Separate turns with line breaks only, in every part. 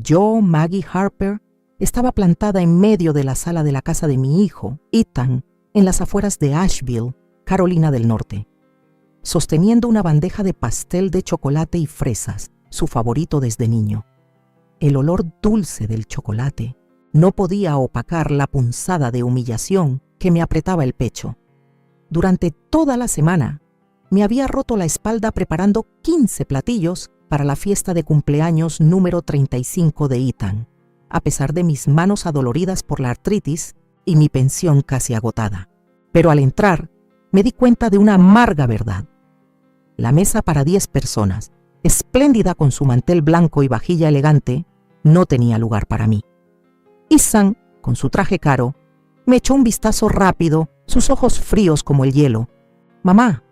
Yo, Maggie Harper, estaba plantada en medio de la sala de la casa de mi hijo, Ethan, en las afueras de Asheville, Carolina del Norte, sosteniendo una bandeja de pastel de chocolate y fresas, su favorito desde niño. El olor dulce del chocolate no podía opacar la punzada de humillación que me apretaba el pecho. Durante toda la semana me había roto la espalda preparando 15 platillos para la fiesta de cumpleaños número 35 de Ethan, a pesar de mis manos adoloridas por la artritis y mi pensión casi agotada. Pero al entrar, me di cuenta de una amarga verdad. La mesa para 10 personas, espléndida con su mantel blanco y vajilla elegante, no tenía lugar para mí. Ethan, con su traje caro, me echó un vistazo rápido, sus ojos fríos como el hielo. «Mamá,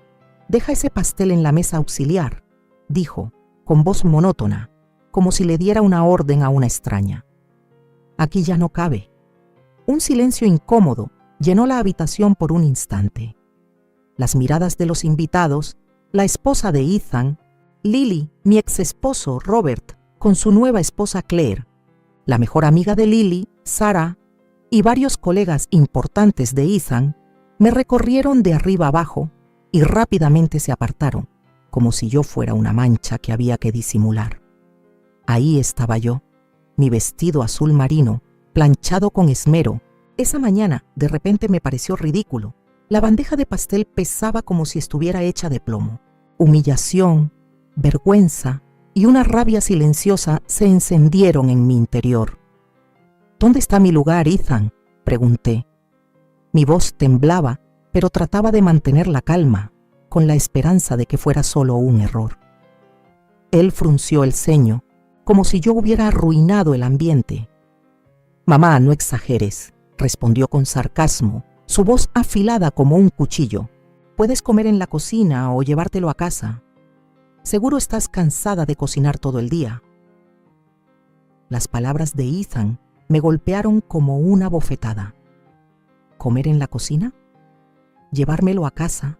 deja ese pastel en la mesa auxiliar», dijo, con voz monótona, como si le diera una orden a una extraña. Aquí ya no cabe. Un silencio incómodo llenó la habitación por un instante. Las miradas de los invitados, la esposa de Ethan, Lily, mi exesposo Robert, con su nueva esposa Claire, la mejor amiga de Lily, Sarah, y varios colegas importantes de Ethan, me recorrieron de arriba abajo y rápidamente se apartaron, como si yo fuera una mancha que había que disimular. Ahí estaba yo, mi vestido azul marino, planchado con esmero. Esa mañana de repente me pareció ridículo. La bandeja de pastel pesaba como si estuviera hecha de plomo. Humillación, vergüenza y una rabia silenciosa se encendieron en mi interior. «¿Dónde está mi lugar, Ethan?», pregunté. Mi voz temblaba, pero trataba de mantener la calma, con la esperanza de que fuera solo un error. Él frunció el ceño, como si yo hubiera arruinado el ambiente. «Mamá, no exageres», respondió con sarcasmo, su voz afilada como un cuchillo. «Puedes comer en la cocina o llevártelo a casa. Seguro estás cansada de cocinar todo el día». Las palabras de Ethan me golpearon como una bofetada. ¿Comer en la cocina? ¿Llevármelo a casa?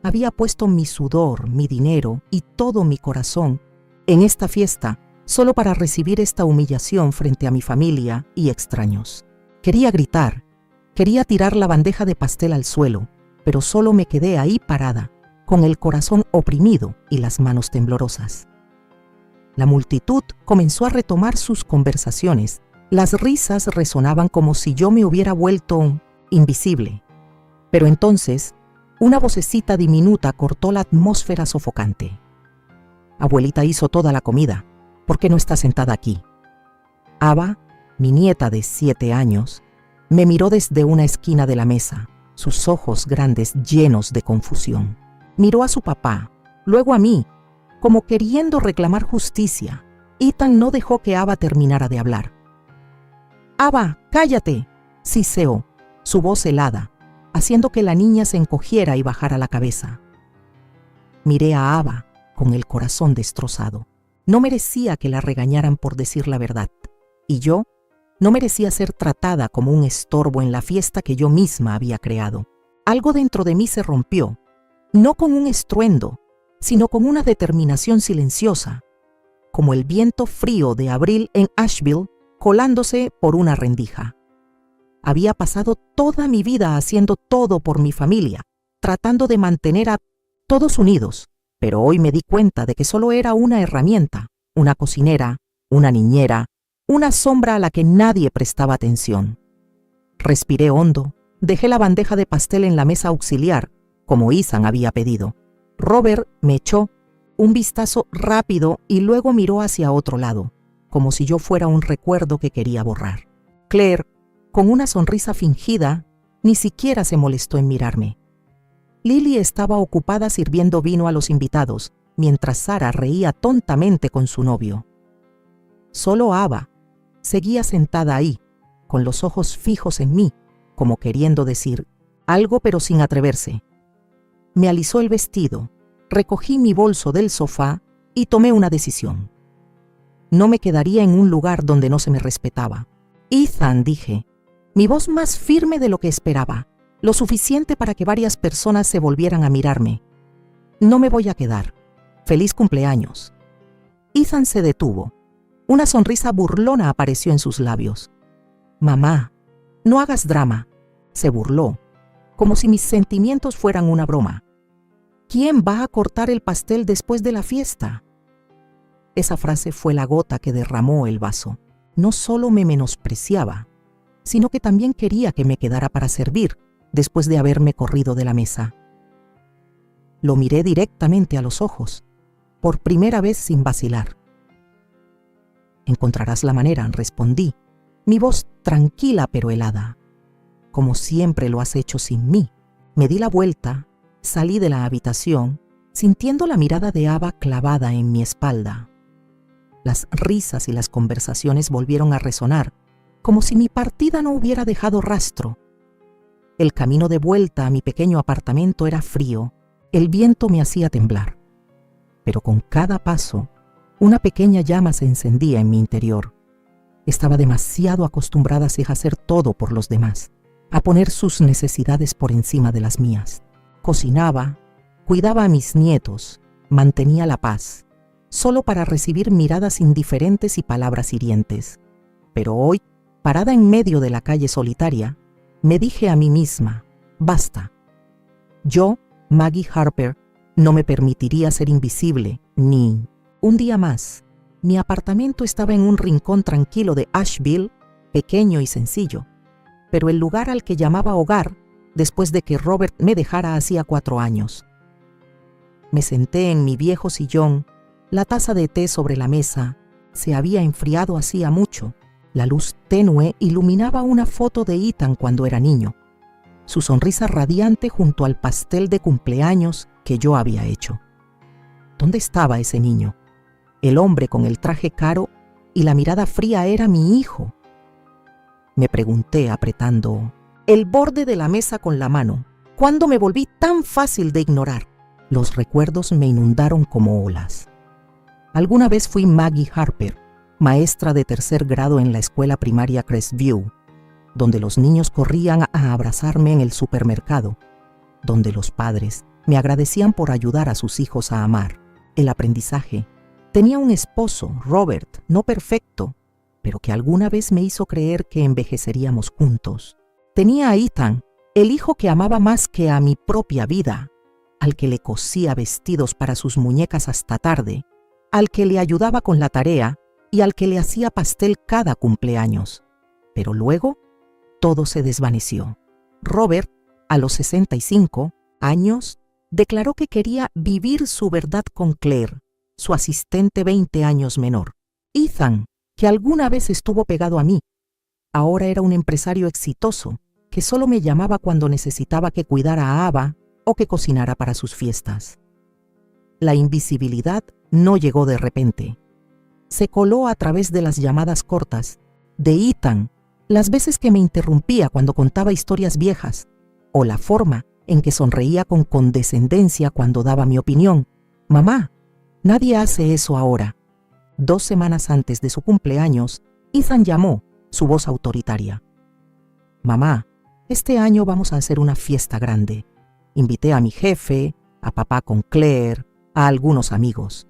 Había puesto mi sudor, mi dinero y todo mi corazón en esta fiesta solo para recibir esta humillación frente a mi familia y extraños. Quería gritar, quería tirar la bandeja de pastel al suelo, pero solo me quedé ahí parada, con el corazón oprimido y las manos temblorosas. La multitud comenzó a retomar sus conversaciones. Las risas resonaban como si yo me hubiera vuelto invisible. Pero entonces, una vocecita diminuta cortó la atmósfera sofocante. «Abuelita hizo toda la comida. ¿Por qué no está sentada aquí?» Ava, mi nieta de 7 años, me miró desde una esquina de la mesa, sus ojos grandes llenos de confusión. Miró a su papá, luego a mí, como queriendo reclamar justicia. Ethan no dejó que Ava terminara de hablar. «Ava, cállate», siseó, su voz helada, haciendo que la niña se encogiera y bajara la cabeza. Miré a Ava con el corazón destrozado. No merecía que la regañaran por decir la verdad, y yo no merecía ser tratada como un estorbo en la fiesta que yo misma había creado. Algo dentro de mí se rompió, no con un estruendo, sino con una determinación silenciosa, como el viento frío de abril en Asheville colándose por una rendija. Había pasado toda mi vida haciendo todo por mi familia, tratando de mantener a todos unidos, pero hoy me di cuenta de que solo era una herramienta, una cocinera, una niñera, una sombra a la que nadie prestaba atención. Respiré hondo, dejé la bandeja de pastel en la mesa auxiliar, como Ethan había pedido. Robert me echó un vistazo rápido y luego miró hacia otro lado, como si yo fuera un recuerdo que quería borrar. Claire, con una sonrisa fingida, ni siquiera se molestó en mirarme. Lily estaba ocupada sirviendo vino a los invitados, mientras Sarah reía tontamente con su novio. Solo Ava seguía sentada ahí, con los ojos fijos en mí, como queriendo decir algo pero sin atreverse. Me alisó el vestido, recogí mi bolso del sofá y tomé una decisión. No me quedaría en un lugar donde no se me respetaba. «Ethan», dije, mi voz más firme de lo que esperaba, lo suficiente para que varias personas se volvieran a mirarme. «No me voy a quedar. Feliz cumpleaños». Ethan se detuvo. Una sonrisa burlona apareció en sus labios. «Mamá, no hagas drama», se burló, como si mis sentimientos fueran una broma. «¿Quién va a cortar el pastel después de la fiesta?». Esa frase fue la gota que derramó el vaso. No solo me menospreciaba, sino que también quería que me quedara para servir después de haberme corrido de la mesa. Lo miré directamente a los ojos, por primera vez sin vacilar. «Encontrarás la manera», respondí, mi voz tranquila pero helada. «Como siempre lo has hecho sin mí». Me di la vuelta, salí de la habitación, sintiendo la mirada de Ava clavada en mi espalda. Las risas y las conversaciones volvieron a resonar, como si mi partida no hubiera dejado rastro. El camino de vuelta a mi pequeño apartamento era frío, el viento me hacía temblar. Pero con cada paso, una pequeña llama se encendía en mi interior. Estaba demasiado acostumbrada a hacer todo por los demás, a poner sus necesidades por encima de las mías. Cocinaba, cuidaba a mis nietos, mantenía la paz, solo para recibir miradas indiferentes y palabras hirientes. Pero hoy, parada en medio de la calle solitaria, me dije a mí misma, basta. Yo, Maggie Harper, no me permitiría ser invisible, ni un día más. Mi apartamento estaba en un rincón tranquilo de Asheville, pequeño y sencillo, pero el lugar al que llamaba hogar después de que Robert me dejara hacía 4 años. Me senté en mi viejo sillón, la taza de té sobre la mesa se había enfriado hacía mucho. La luz tenue iluminaba una foto de Ethan cuando era niño, su sonrisa radiante junto al pastel de cumpleaños que yo había hecho. ¿Dónde estaba ese niño? El hombre con el traje caro y la mirada fría era mi hijo. Me pregunté apretando el borde de la mesa con la mano. ¿Cuándo me volví tan fácil de ignorar? Los recuerdos me inundaron como olas. Alguna vez fui Maggie Harper, maestra de 3er grado en la escuela primaria Crestview, donde los niños corrían a abrazarme en el supermercado, donde los padres me agradecían por ayudar a sus hijos a amar el aprendizaje. Tenía un esposo, Robert, no perfecto, pero que alguna vez me hizo creer que envejeceríamos juntos. Tenía a Ethan, el hijo que amaba más que a mi propia vida, al que le cosía vestidos para sus muñecas hasta tarde, al que le ayudaba con la tarea y al que le hacía pastel cada cumpleaños. Pero luego, todo se desvaneció. Robert, a los 65 años, declaró que quería vivir su verdad con Claire, su asistente 20 años menor. Ethan, que alguna vez estuvo pegado a mí, ahora era un empresario exitoso que solo me llamaba cuando necesitaba que cuidara a Ava o que cocinara para sus fiestas. La invisibilidad no llegó de repente. Se coló a través de las llamadas cortas, de Ethan, las veces que me interrumpía cuando contaba historias viejas, o la forma en que sonreía con condescendencia cuando daba mi opinión. «Mamá, nadie hace eso ahora». 2 semanas antes de su cumpleaños, Ethan llamó, su voz autoritaria. «Mamá, este año vamos a hacer una fiesta grande. Invité a mi jefe, a papá con Claire, a algunos amigos.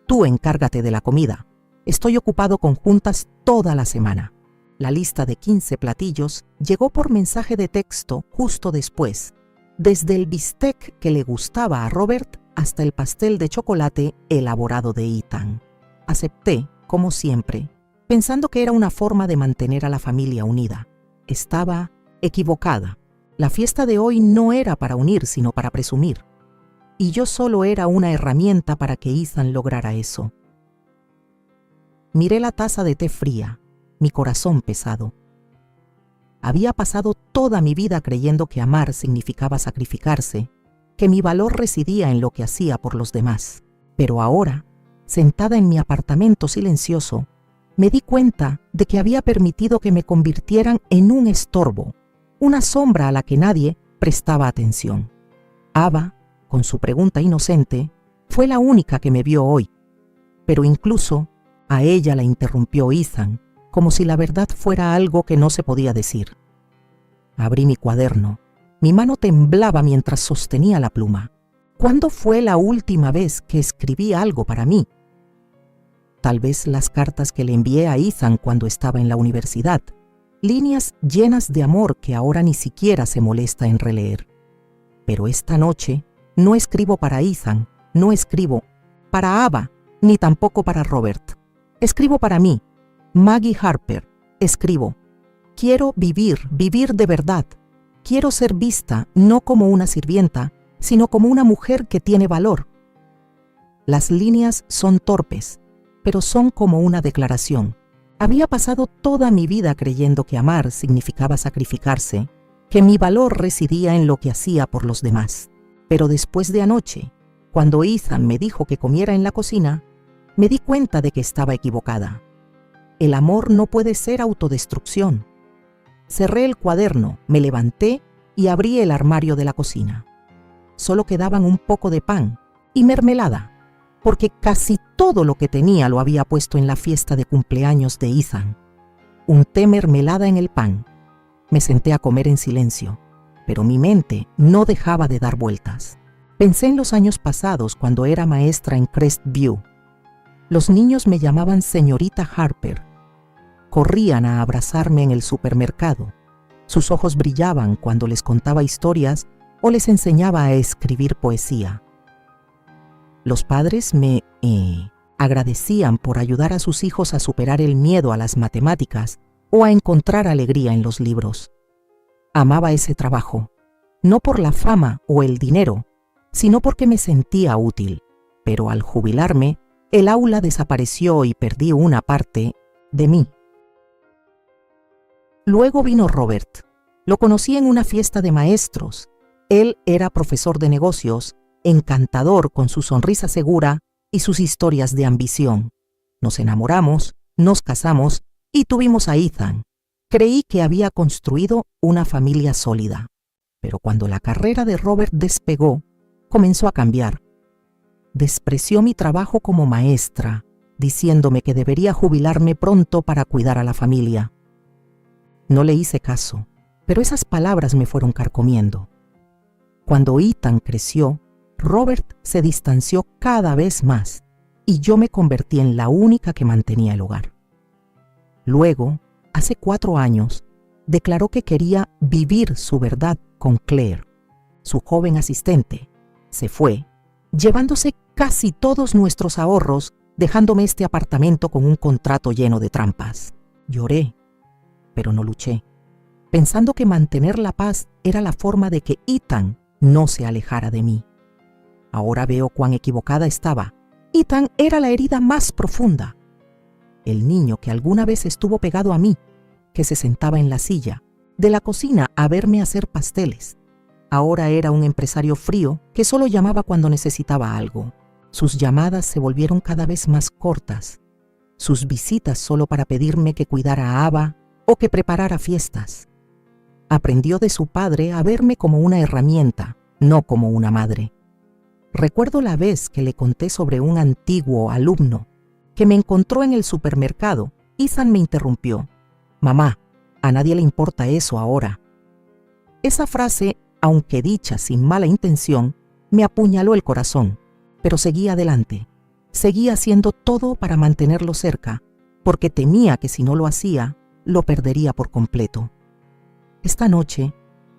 Tú encárgate de la comida. Estoy ocupado con juntas toda la semana». La lista de 15 platillos llegó por mensaje de texto justo después, desde el bistec que le gustaba a Robert hasta el pastel de chocolate elaborado de Ethan. Acepté, como siempre, pensando que era una forma de mantener a la familia unida. Estaba equivocada. La fiesta de hoy no era para unir, sino para presumir. Y yo solo era una herramienta para que Ethan lograra eso. Miré la taza de té fría, mi corazón pesado. Había pasado toda mi vida creyendo que amar significaba sacrificarse, que mi valor residía en lo que hacía por los demás. Pero ahora, sentada en mi apartamento silencioso, me di cuenta de que había permitido que me convirtieran en un estorbo, una sombra a la que nadie prestaba atención. Ava, con su pregunta inocente, fue la única que me vio hoy, pero incluso a ella la interrumpió Ethan, como si la verdad fuera algo que no se podía decir. Abrí mi cuaderno. Mi mano temblaba mientras sostenía la pluma. ¿Cuándo fue la última vez que escribí algo para mí? Tal vez las cartas que le envié a Ethan cuando estaba en la universidad, líneas llenas de amor que ahora ni siquiera se molesta en releer. Pero esta noche no escribo para Ethan, no escribo para Ava, ni tampoco para Robert. Escribo para mí, Maggie Harper. Escribo: quiero vivir de verdad. Quiero ser vista no como una sirvienta, sino como una mujer que tiene valor. Las líneas son torpes, pero son como una declaración. Había pasado toda mi vida creyendo que amar significaba sacrificarse, que mi valor residía en lo que hacía por los demás. Pero después de anoche, cuando Ethan me dijo que comiera en la cocina, me di cuenta de que estaba equivocada. El amor no puede ser autodestrucción. Cerré el cuaderno, me levanté y abrí el armario de la cocina. Solo quedaban un poco de pan y mermelada, porque casi todo lo que tenía lo había puesto en la fiesta de cumpleaños de Ethan. Unté mermelada en el pan. Me senté a comer en silencio, pero mi mente no dejaba de dar vueltas. Pensé en los años pasados cuando era maestra en Crestview. Los niños me llamaban señorita Harper. Corrían a abrazarme en el supermercado. Sus ojos brillaban cuando les contaba historias o les enseñaba a escribir poesía. Los padres me agradecían por ayudar a sus hijos a superar el miedo a las matemáticas o a encontrar alegría en los libros. Amaba ese trabajo, no por la fama o el dinero, sino porque me sentía útil. Pero al jubilarme, el aula desapareció y perdí una parte de mí. Luego vino Robert. Lo conocí en una fiesta de maestros. Él era profesor de negocios, encantador con su sonrisa segura y sus historias de ambición. Nos enamoramos, nos casamos y tuvimos a Ethan. Creí que había construido una familia sólida. Pero cuando la carrera de Robert despegó, comenzó a cambiar. Despreció mi trabajo como maestra, diciéndome que debería jubilarme pronto para cuidar a la familia. No le hice caso, pero esas palabras me fueron carcomiendo. Cuando Ethan creció, Robert se distanció cada vez más y yo me convertí en la única que mantenía el hogar. Luego, hace 4 años, declaró que quería vivir su verdad con Claire, su joven asistente. Se fue, llevándose casi todos nuestros ahorros, dejándome este apartamento con un contrato lleno de trampas. Lloré, pero no luché, pensando que mantener la paz era la forma de que Ethan no se alejara de mí. Ahora veo cuán equivocada estaba. Ethan era la herida más profunda. El niño que alguna vez estuvo pegado a mí, que se sentaba en la silla de la cocina a verme hacer pasteles. Ahora era un empresario frío que solo llamaba cuando necesitaba algo. Sus llamadas se volvieron cada vez más cortas. Sus visitas solo para pedirme que cuidara a Ava o que preparara fiestas. Aprendió de su padre a verme como una herramienta, no como una madre. Recuerdo la vez que le conté sobre un antiguo alumno que me encontró en el supermercado. Ethan me interrumpió. «Mamá, a nadie le importa eso ahora». Esa frase, aunque dicha sin mala intención, me apuñaló el corazón, pero seguí adelante. Seguí haciendo todo para mantenerlo cerca, porque temía que si no lo hacía, lo perdería por completo. Esta noche,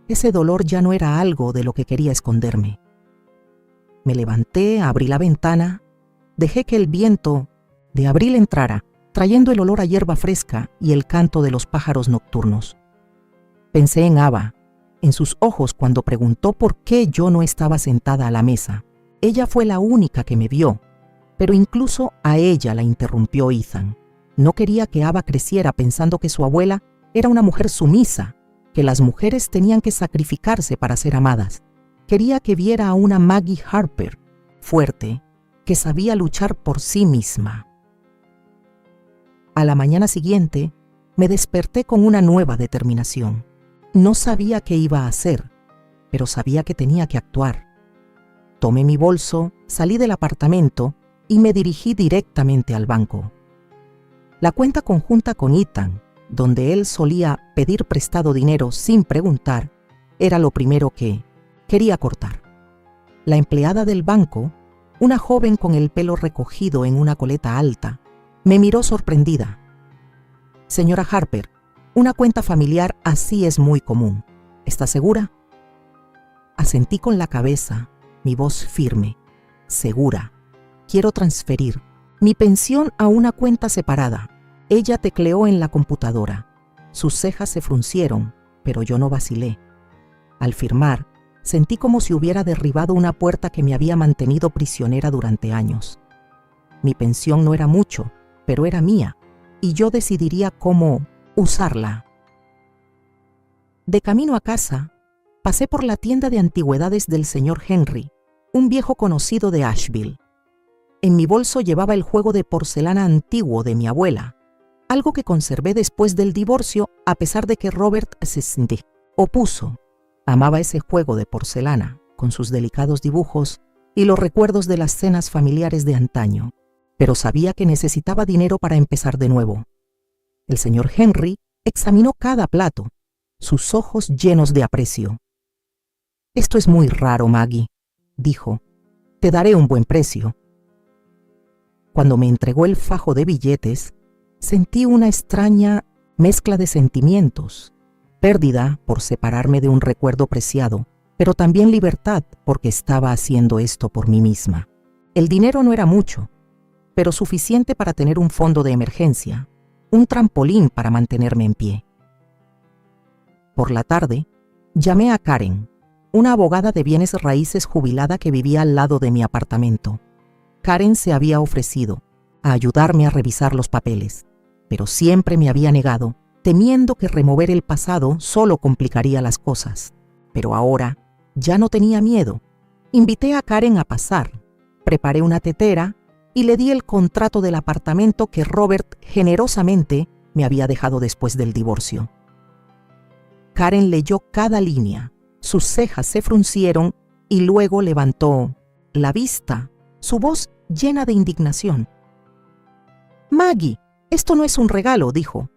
ese dolor ya no era algo de lo que quería esconderme. Me levanté, abrí la ventana, dejé que el viento de abril entrara, trayendo el olor a hierba fresca y el canto de los pájaros nocturnos. Pensé en Ava, en sus ojos cuando preguntó por qué yo no estaba sentada a la mesa. Ella fue la única que me vio, pero incluso a ella la interrumpió Ethan. No quería que Ava creciera pensando que su abuela era una mujer sumisa, que las mujeres tenían que sacrificarse para ser amadas. Quería que viera a una Maggie Harper, fuerte, que sabía luchar por sí misma. A la mañana siguiente, me desperté con una nueva determinación. No sabía qué iba a hacer, pero sabía que tenía que actuar. Tomé mi bolso, salí del apartamento y me dirigí directamente al banco. La cuenta conjunta con Ethan, donde él solía pedir prestado dinero sin preguntar, era lo primero que quería cortar. La empleada del banco, una joven con el pelo recogido en una coleta alta, Me miró sorprendida. Señora Harper, una cuenta familiar así es muy común. ¿Está segura? Asentí con la cabeza, mi voz firme. Segura. Quiero transferir mi pensión a una cuenta separada. Ella tecleó en la computadora. Sus cejas se fruncieron, pero yo no vacilé. Al firmar, sentí como si hubiera derribado una puerta que me había mantenido prisionera durante años. Mi pensión no era mucho, pero era mía, y yo decidiría cómo usarla. De camino a casa, pasé por la tienda de antigüedades del señor Henry, un viejo conocido de Asheville. En mi bolso llevaba el juego de porcelana antiguo de mi abuela, algo que conservé después del divorcio a pesar de que Robert se opuso. Amaba ese juego de porcelana, con sus delicados dibujos y los recuerdos de las cenas familiares de antaño, pero sabía que necesitaba dinero para empezar de nuevo. El señor Henry examinó cada plato, sus ojos llenos de aprecio. «Esto es muy raro, Maggie», dijo. «Te daré un buen precio». Cuando me entregó el fajo de billetes, sentí una extraña mezcla de sentimientos. Pérdida por separarme de un recuerdo preciado, pero también libertad porque estaba haciendo esto por mí misma. El dinero no era mucho, pero suficiente para tener un fondo de emergencia, un trampolín para mantenerme en pie. Por la tarde, llamé a Karen, una abogada de bienes raíces jubilada que vivía al lado de mi apartamento. Karen se había ofrecido a ayudarme a revisar los papeles, pero siempre me había negado, temiendo que remover el pasado solo complicaría las cosas. Pero ahora ya no tenía miedo. Invité a Karen a pasar, preparé una tetera y le di el contrato del apartamento que Robert generosamente me había dejado después del divorcio. Karen leyó cada línea, sus cejas se fruncieron y luego levantó la vista, su voz llena de indignación. «Maggie, esto no es un regalo», dijo.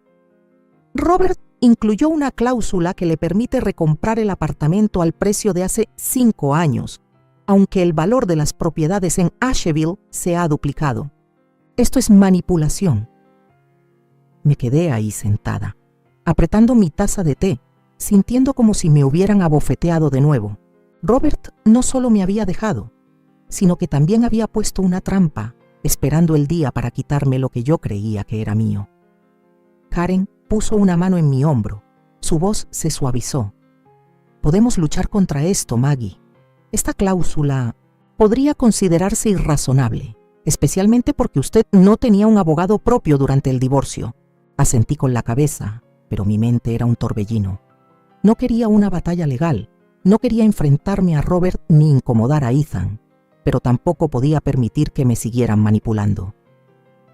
Robert incluyó una cláusula que le permite recomprar el apartamento al precio de hace 5 años, aunque el valor de las propiedades en Asheville se ha duplicado. Esto es manipulación. Me quedé ahí sentada, apretando mi taza de té, sintiendo como si me hubieran abofeteado de nuevo. Robert no solo me había dejado, sino que también había puesto una trampa, esperando el día para quitarme lo que yo creía que era mío. Karen puso una mano en mi hombro. Su voz se suavizó. «Podemos luchar contra esto, Maggie. Esta cláusula podría considerarse irrazonable, especialmente porque usted no tenía un abogado propio durante el divorcio». Asentí con la cabeza, pero mi mente era un torbellino. No quería una batalla legal, no quería enfrentarme a Robert ni incomodar a Ethan, pero tampoco podía permitir que me siguieran manipulando.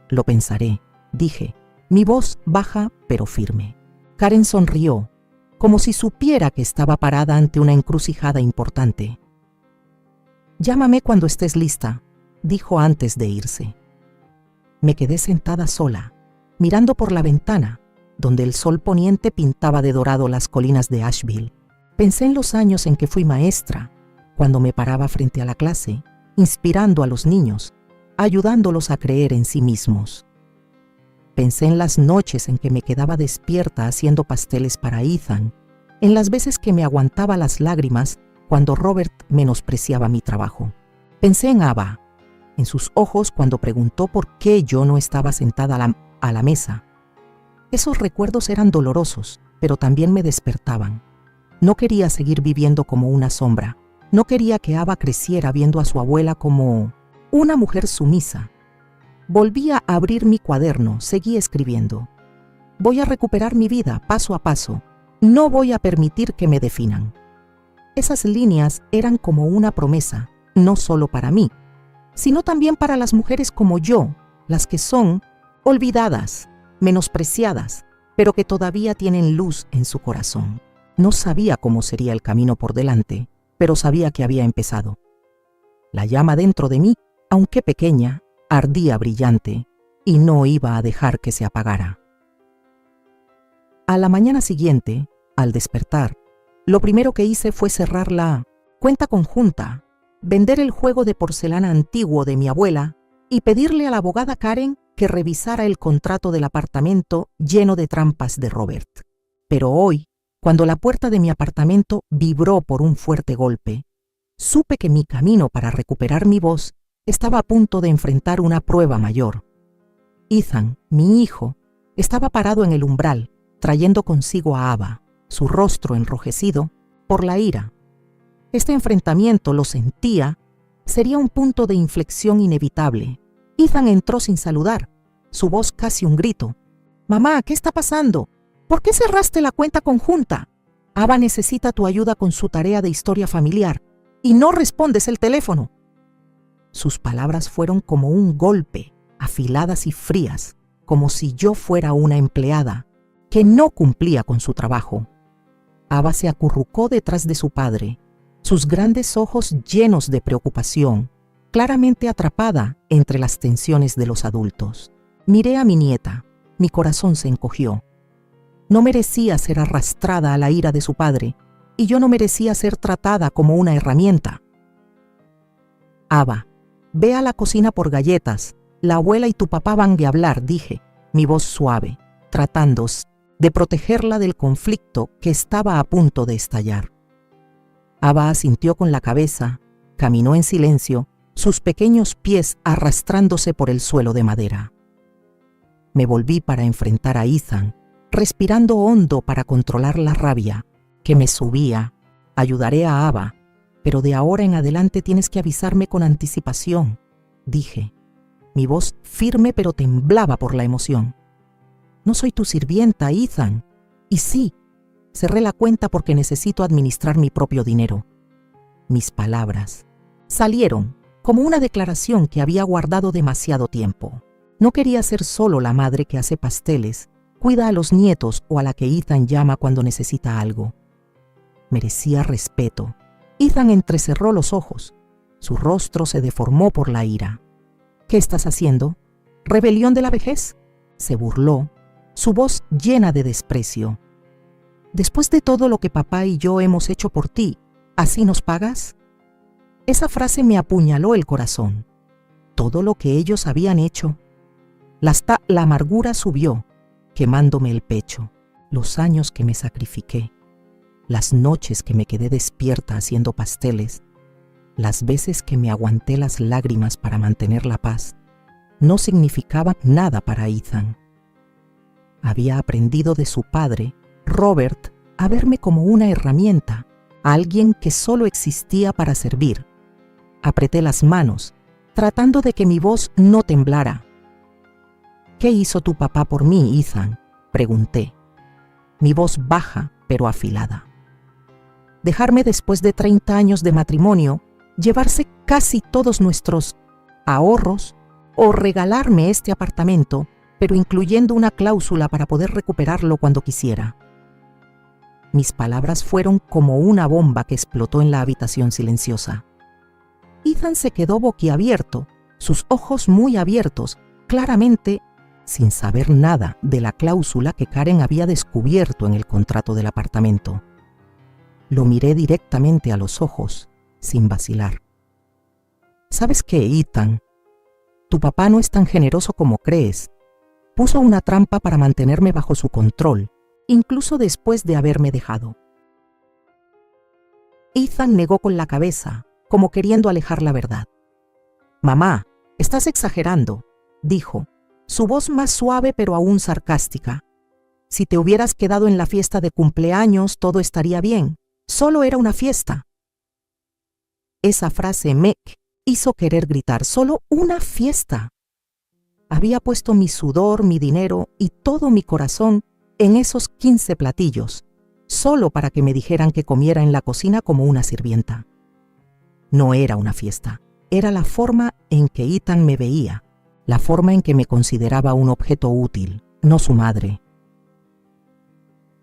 «Lo pensaré», dije, mi voz baja pero firme. Karen sonrió, como si supiera que estaba parada ante una encrucijada importante. «Llámame cuando estés lista», dijo antes de irse. Me quedé sentada sola, mirando por la ventana, donde el sol poniente pintaba de dorado las colinas de Asheville. Pensé en los años en que fui maestra, cuando me paraba frente a la clase, inspirando a los niños, ayudándolos a creer en sí mismos. Pensé en las noches en que me quedaba despierta haciendo pasteles para Ethan, en las veces que me aguantaba las lágrimas cuando Robert menospreciaba mi trabajo. Pensé en Ava, en sus ojos cuando preguntó por qué yo no estaba sentada a la mesa. Esos recuerdos eran dolorosos, pero también me despertaban. No quería seguir viviendo como una sombra. No quería que Ava creciera viendo a su abuela como una mujer sumisa. Volví a abrir mi cuaderno, seguí escribiendo. Voy a recuperar mi vida paso a paso. No voy a permitir que me definan. Esas líneas eran como una promesa, no solo para mí, sino también para las mujeres como yo, las que son olvidadas, menospreciadas, pero que todavía tienen luz en su corazón. No sabía cómo sería el camino por delante, pero sabía que había empezado. La llama dentro de mí, aunque pequeña, ardía brillante y no iba a dejar que se apagara. A la mañana siguiente, al despertar, lo primero que hice fue cerrar la cuenta conjunta, vender el juego de porcelana antiguo de mi abuela y pedirle a la abogada Karen que revisara el contrato del apartamento lleno de trampas de Robert. Pero hoy, cuando la puerta de mi apartamento vibró por un fuerte golpe, supe que mi camino para recuperar mi voz estaba a punto de enfrentar una prueba mayor. Ethan, mi hijo, estaba parado en el umbral, trayendo consigo a Ava, su rostro enrojecido por la ira. Este enfrentamiento, lo sentía, sería un punto de inflexión inevitable. Ethan entró sin saludar, su voz casi un grito. «Mamá, ¿qué está pasando? ¿Por qué cerraste la cuenta conjunta? Ava necesita tu ayuda con su tarea de historia familiar y no respondes el teléfono». Sus palabras fueron como un golpe, afiladas y frías, como si yo fuera una empleada que no cumplía con su trabajo. Ava se acurrucó detrás de su padre, sus grandes ojos llenos de preocupación, claramente atrapada entre las tensiones de los adultos. Miré a mi nieta, mi corazón se encogió. No merecía ser arrastrada a la ira de su padre, y yo no merecía ser tratada como una herramienta. «Ava, ve a la cocina por galletas. La abuela y tu papá van de hablar», dije, mi voz suave, tratando de protegerla del conflicto que estaba a punto de estallar. Ava asintió con la cabeza, caminó en silencio, sus pequeños pies arrastrándose por el suelo de madera. Me volví para enfrentar a Ethan, respirando hondo para controlar la rabia que me subía. «Ayudaré a Ava, pero de ahora en adelante tienes que avisarme con anticipación», dije. Mi voz firme pero temblaba por la emoción. «No soy tu sirvienta, Ethan. Y sí, cerré la cuenta porque necesito administrar mi propio dinero». Mis palabras salieron como una declaración que había guardado demasiado tiempo. No quería ser solo la madre que hace pasteles, cuida a los nietos o a la que Ethan llama cuando necesita algo. Merecía respeto. Ethan entrecerró los ojos. Su rostro se deformó por la ira. «¿Qué estás haciendo? ¿Rebelión de la vejez?», se burló, su voz llena de desprecio. «Después de todo lo que papá y yo hemos hecho por ti, ¿así nos pagas?». Esa frase me apuñaló el corazón. Todo lo que ellos habían hecho. La amargura subió, quemándome el pecho. Los años que me sacrifiqué, las noches que me quedé despierta haciendo pasteles, las veces que me aguanté las lágrimas para mantener la paz, no significaban nada para Ethan. Había aprendido de su padre, Robert, a verme como una herramienta, a alguien que solo existía para servir. Apreté las manos, tratando de que mi voz no temblara. «¿Qué hizo tu papá por mí, Ethan?», pregunté, mi voz baja pero afilada. «Dejarme después de 30 años de matrimonio, llevarse casi todos nuestros ahorros o regalarme este apartamento, pero incluyendo una cláusula para poder recuperarlo cuando quisiera». Mis palabras fueron como una bomba que explotó en la habitación silenciosa. Ethan se quedó boquiabierto, sus ojos muy abiertos, claramente sin saber nada de la cláusula que Karen había descubierto en el contrato del apartamento. Lo miré directamente a los ojos, sin vacilar. «¿Sabes qué, Ethan? Tu papá no es tan generoso como crees. Puso una trampa para mantenerme bajo su control, incluso después de haberme dejado». Ethan negó con la cabeza, como queriendo alejar la verdad. «Mamá, estás exagerando», dijo, su voz más suave pero aún sarcástica. «Si te hubieras quedado en la fiesta de cumpleaños, todo estaría bien. Solo era una fiesta». Esa frase me hizo querer gritar. «¿Solo una fiesta?». Había puesto mi sudor, mi dinero y todo mi corazón en esos 15 platillos, solo para que me dijeran que comiera en la cocina como una sirvienta. No era una fiesta, era la forma en que Ethan me veía, la forma en que me consideraba un objeto útil, no su madre.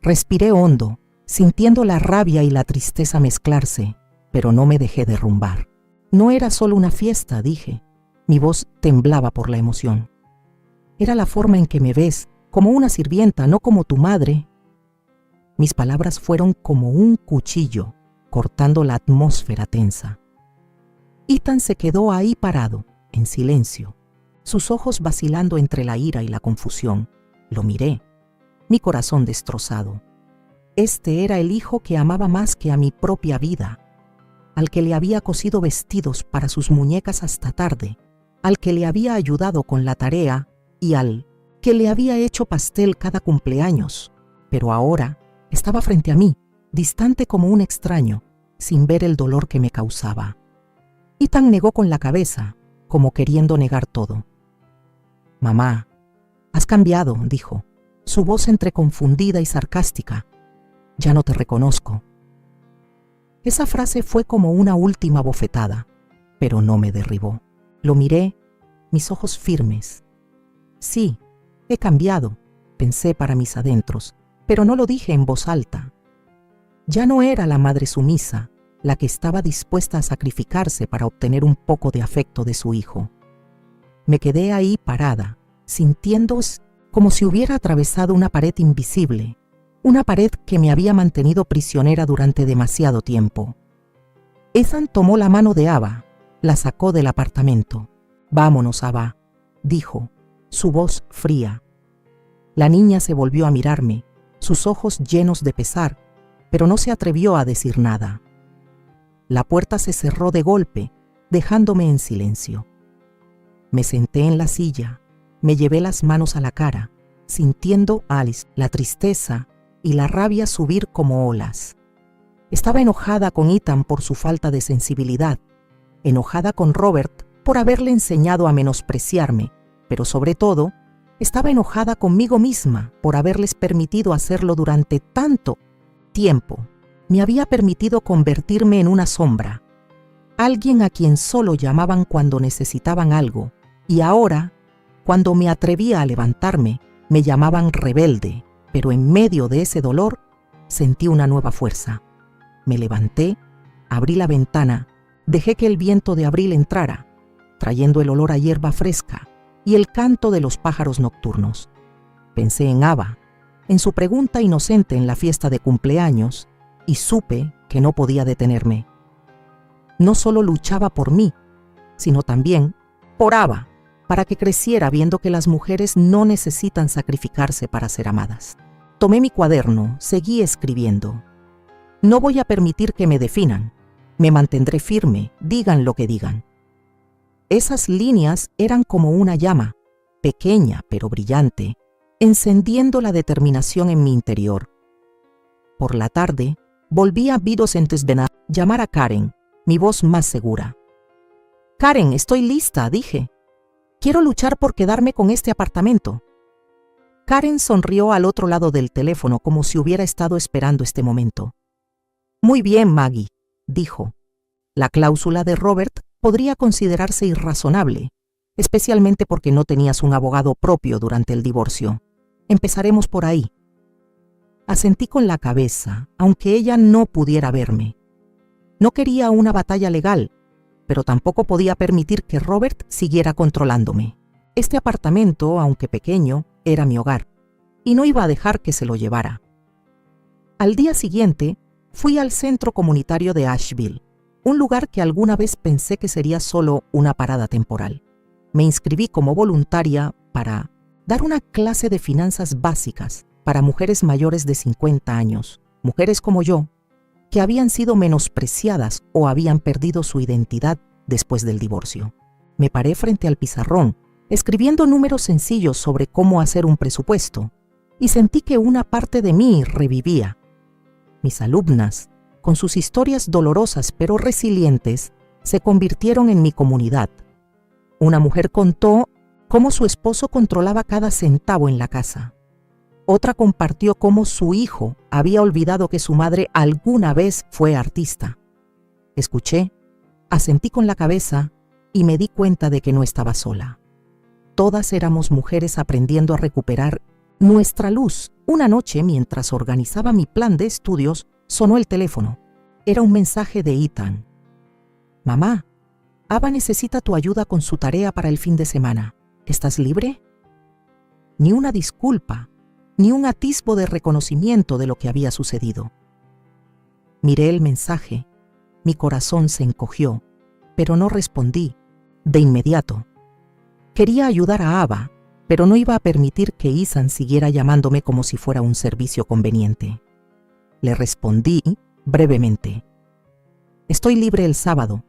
Respiré hondo, sintiendo la rabia y la tristeza mezclarse, pero no me dejé derrumbar. «No era solo una fiesta», dije. Mi voz temblaba por la emoción. «Era la forma en que me ves, como una sirvienta, no como tu madre». Mis palabras fueron como un cuchillo, cortando la atmósfera tensa. Ethan se quedó ahí parado, en silencio, sus ojos vacilando entre la ira y la confusión. Lo miré, mi corazón destrozado. Este era el hijo que amaba más que a mi propia vida, al que le había cosido vestidos para sus muñecas hasta tarde, al que le había ayudado con la tarea y al que le había hecho pastel cada cumpleaños. Pero ahora estaba frente a mí, distante como un extraño, sin ver el dolor que me causaba. Ethan negó con la cabeza, como queriendo negar todo. «Mamá, has cambiado», dijo, su voz entre confundida y sarcástica. «Ya no te reconozco». Esa frase fue como una última bofetada, pero no me derribó. Lo miré, mis ojos firmes. «Sí, he cambiado», pensé para mis adentros, pero no lo dije en voz alta. Ya no era la madre sumisa, la que estaba dispuesta a sacrificarse para obtener un poco de afecto de su hijo. Me quedé ahí parada, sintiendo como si hubiera atravesado una pared invisible, una pared que me había mantenido prisionera durante demasiado tiempo. Ethan tomó la mano de Ava, la sacó del apartamento. «Vámonos, Ava», dijo, su voz fría. La niña se volvió a mirarme, sus ojos llenos de pesar, pero no se atrevió a decir nada. La puerta se cerró de golpe, dejándome en silencio. Me senté en la silla, me llevé las manos a la cara, sintiendo la tristeza y la rabia subir como olas. Estaba enojada con Ethan por su falta de sensibilidad, enojada con Robert por haberle enseñado a menospreciarme, pero sobre todo, estaba enojada conmigo misma por haberles permitido hacerlo durante tanto tiempo. Me había permitido convertirme en una sombra, alguien a quien solo llamaban cuando necesitaban algo, y ahora, cuando me atrevía a levantarme, me llamaban rebelde, pero en medio de ese dolor sentí una nueva fuerza. Me levanté, abrí la ventana, dejé que el viento de abril entrara, trayendo el olor a hierba fresca y el canto de los pájaros nocturnos. Pensé en Ava, en su pregunta inocente en la fiesta de cumpleaños, y supe que no podía detenerme. No solo luchaba por mí, sino también por Ava, para que creciera viendo que las mujeres no necesitan sacrificarse para ser amadas. Tomé mi cuaderno, seguí escribiendo. No voy a permitir que me definan. Me mantendré firme, digan lo que digan. Esas líneas eran como una llama, pequeña pero brillante, encendiendo la determinación en mi interior. Por la tarde, volví a llamar a Karen, mi voz más segura. «Karen, estoy lista», dije. «Quiero luchar por quedarme con este apartamento». Karen sonrió al otro lado del teléfono como si hubiera estado esperando este momento. «Muy bien, Maggie», dijo. La cláusula de Robert podría considerarse irrazonable, especialmente porque no tenías un abogado propio durante el divorcio. Empezaremos por ahí. Asentí con la cabeza, aunque ella no pudiera verme. No quería una batalla legal, pero tampoco podía permitir que Robert siguiera controlándome. Este apartamento, aunque pequeño, era mi hogar, y no iba a dejar que se lo llevara. Al día siguiente, fui al centro comunitario de Asheville, un lugar que alguna vez pensé que sería solo una parada temporal. Me inscribí como voluntaria para dar una clase de finanzas básicas para mujeres mayores de 50 años, mujeres como yo, que habían sido menospreciadas o habían perdido su identidad después del divorcio. Me paré frente al pizarrón, escribiendo números sencillos sobre cómo hacer un presupuesto, y sentí que una parte de mí revivía. Mis alumnas, con sus historias dolorosas pero resilientes, se convirtieron en mi comunidad. Una mujer contó cómo su esposo controlaba cada centavo en la casa. Otra compartió cómo su hijo había olvidado que su madre alguna vez fue artista. Escuché, asentí con la cabeza y me di cuenta de que no estaba sola. Todas éramos mujeres aprendiendo a recuperar nuestra luz. Una noche, mientras organizaba mi plan de estudios, sonó el teléfono. Era un mensaje de Ethan. «Mamá, Ava necesita tu ayuda con su tarea para el fin de semana. ¿Estás libre?» Ni una disculpa, ni un atisbo de reconocimiento de lo que había sucedido. Miré el mensaje. Mi corazón se encogió, pero no respondí de inmediato. Quería ayudar a Ava, pero no iba a permitir que Ethan siguiera llamándome como si fuera un servicio conveniente. Le respondí brevemente: estoy libre el sábado,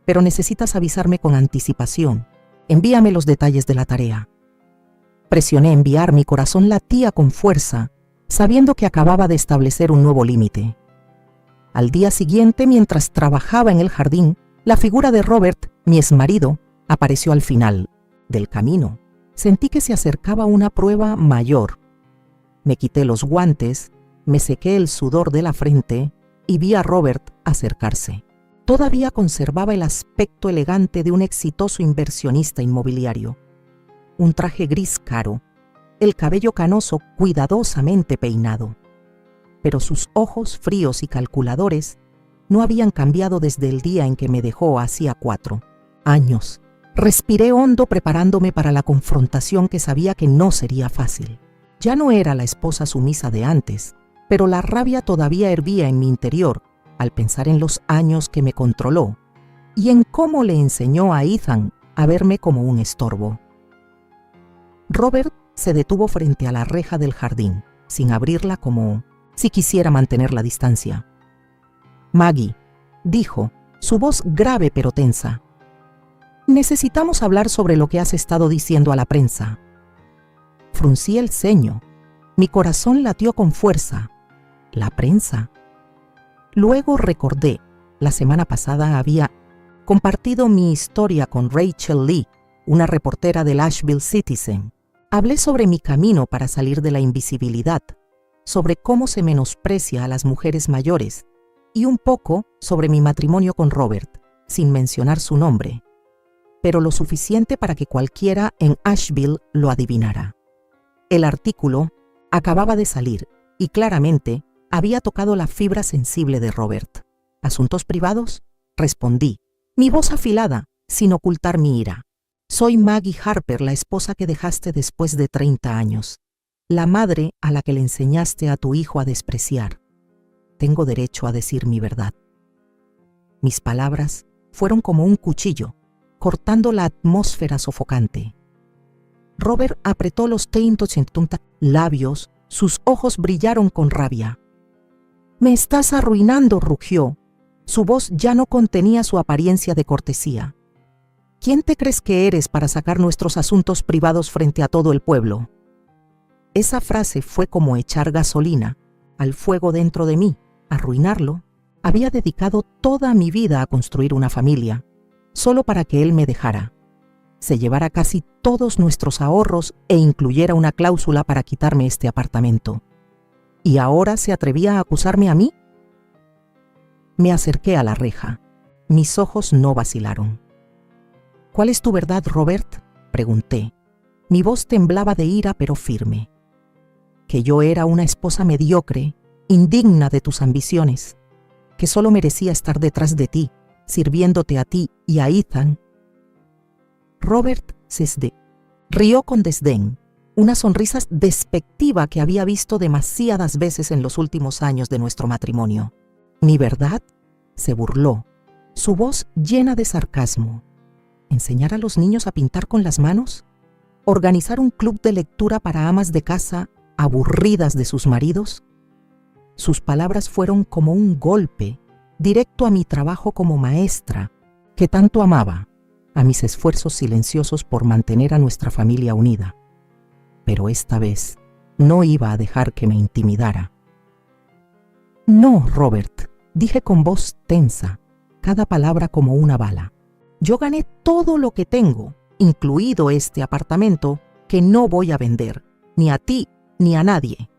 pero necesitas avisarme con anticipación. Envíame los detalles de la tarea. Presioné enviar, mi corazón latía con fuerza, sabiendo que acababa de establecer un nuevo límite. Al día siguiente, mientras trabajaba en el jardín, la figura de Robert, mi exmarido, apareció al final del camino. Sentí que se acercaba una prueba mayor. Me quité los guantes, me sequé el sudor de la frente y vi a Robert acercarse. Todavía conservaba el aspecto elegante de un exitoso inversionista inmobiliario. Un traje gris caro, el cabello canoso cuidadosamente peinado. Pero sus ojos fríos y calculadores no habían cambiado desde el día en que me dejó hacía 4 años. Respiré hondo preparándome para la confrontación que sabía que no sería fácil. Ya no era la esposa sumisa de antes, pero la rabia todavía hervía en mi interior al pensar en los años que me controló y en cómo le enseñó a Ethan a verme como un estorbo. Robert se detuvo frente a la reja del jardín, sin abrirla, como si quisiera mantener la distancia. «Maggie», dijo, su voz grave pero tensa, «necesitamos hablar sobre lo que has estado diciendo a la prensa». Fruncí el ceño. Mi corazón latió con fuerza. ¿La prensa? Luego recordé, la semana pasada había compartido mi historia con Rachel Lee, una reportera del Asheville Citizen. Hablé sobre mi camino para salir de la invisibilidad, sobre cómo se menosprecia a las mujeres mayores y un poco sobre mi matrimonio con Robert, sin mencionar su nombre, pero lo suficiente para que cualquiera en Asheville lo adivinara. El artículo acababa de salir y claramente había tocado la fibra sensible de Robert. ¿Asuntos privados? Respondí, mi voz afilada, sin ocultar mi ira. Soy Maggie Harper, la esposa que dejaste después de 30 años. La madre a la que le enseñaste a tu hijo a despreciar. Tengo derecho a decir mi verdad. Mis palabras fueron como un cuchillo, cortando la atmósfera sofocante. Robert apretó los labios, sus ojos brillaron con rabia. «Me estás arruinando», rugió. Su voz ya no contenía su apariencia de cortesía. «¿Quién te crees que eres para sacar nuestros asuntos privados frente a todo el pueblo?» Esa frase fue como echar gasolina al fuego dentro de mí. Arruinarlo. Había dedicado toda mi vida a construir una familia, solo para que él me dejara. Se llevara casi todos nuestros ahorros e incluyera una cláusula para quitarme este apartamento. ¿Y ahora se atrevía a acusarme a mí? Me acerqué a la reja. Mis ojos no vacilaron. «¿Cuál es tu verdad, Robert?», pregunté. Mi voz temblaba de ira pero firme. «Que yo era una esposa mediocre, indigna de tus ambiciones, que solo merecía estar detrás de ti, sirviéndote a ti y a Ethan». Robert rió con desdén, una sonrisa despectiva que había visto demasiadas veces en los últimos años de nuestro matrimonio. «¿Mi verdad?», se burló, su voz llena de sarcasmo. ¿Enseñar a los niños a pintar con las manos? ¿Organizar un club de lectura para amas de casa aburridas de sus maridos? Sus palabras fueron como un golpe directo a mi trabajo como maestra, que tanto amaba, a mis esfuerzos silenciosos por mantener a nuestra familia unida. Pero esta vez no iba a dejar que me intimidara. «No, Robert», dije con voz tensa, cada palabra como una bala. «Yo gané todo lo que tengo, incluido este apartamento que no voy a vender, ni a ti ni a nadie».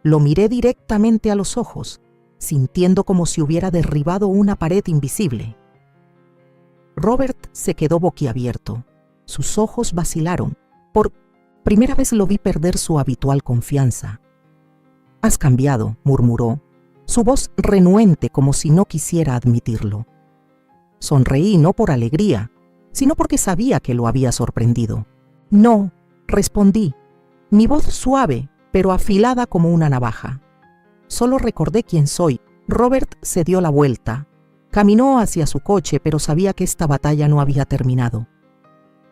Lo miré directamente a los ojos, sintiendo como si hubiera derribado una pared invisible. Robert se quedó boquiabierto. Sus ojos vacilaron. Por primera vez lo vi perder su habitual confianza. «Has cambiado», murmuró, su voz renuente como si no quisiera admitirlo. Sonreí no por alegría, sino porque sabía que lo había sorprendido. «No», respondí, mi voz suave, pero afilada como una navaja. Solo recordé quién soy. Robert se dio la vuelta. Caminó hacia su coche, pero sabía que esta batalla no había terminado.